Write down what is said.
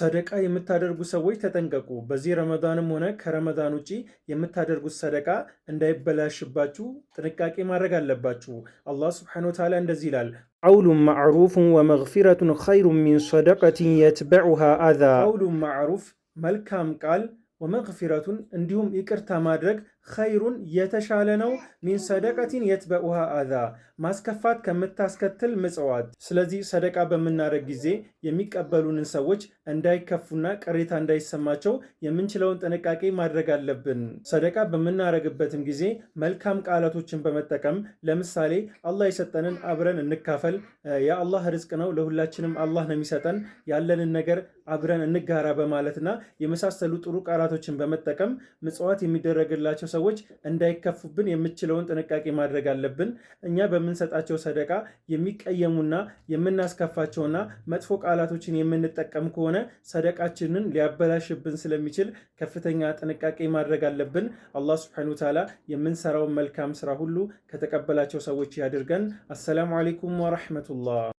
ሰደቃ የምታደርጉ ሰዎች ተጠንቀቁ። በዚህ ረመዳንም ሆነ ከረመዳን ውጪ የምታደርጉት ሰደቃ እንዳይበላሽባችሁ ጥንቃቄ ማድረግ አለባችሁ። አላህ ሱብሓነሁ ወተዓላ እንደዚህ ይላል፣ ቀውሉን ማዕሩፉን ወመግፊረቱን ኸይሩን ሚን ሰደቀቲን የትበዑሃ አዛ። ቀውሉን ማዕሩፍ መልካም ቃል፣ ወመግፊረቱን እንዲሁም ይቅርታ ማድረግ፣ ኸይሩን የተሻለ ነው፣ ሚን ሰደቀቲን የትበዑሃ አዛ ማስከፋት ከምታስከትል ምጽዋት። ስለዚህ ሰደቃ በምናደርግ ጊዜ የሚቀበሉንን ሰዎች እንዳይከፉና ቅሬታ እንዳይሰማቸው የምንችለውን ጥንቃቄ ማድረግ አለብን። ሰደቃ በምናደርግበትም ጊዜ መልካም ቃላቶችን በመጠቀም ለምሳሌ አላህ የሰጠንን አብረን እንካፈል፣ የአላህ ርዝቅ ነው ለሁላችንም አላህ ነው የሚሰጠን፣ ያለንን ነገር አብረን እንጋራ በማለትና የመሳሰሉ ጥሩ ቃላቶችን በመጠቀም ምጽዋት የሚደረግላቸው ሰዎች እንዳይከፉብን የምችለውን ጥንቃቄ ማድረግ አለብን። እኛ በምንሰጣቸው ሰደቃ የሚቀየሙና የምናስከፋቸውና መጥፎ ቃላቶችን የምንጠቀም ከሆነ ሰደቃችንን ሊያበላሽብን ስለሚችል ከፍተኛ ጥንቃቄ ማድረግ አለብን። አላህ ሱብሓነሁ ወተዓላ የምንሰራውን መልካም ስራ ሁሉ ከተቀበላቸው ሰዎች ያድርገን። አሰላሙ አለይኩም ወረሕመቱላህ።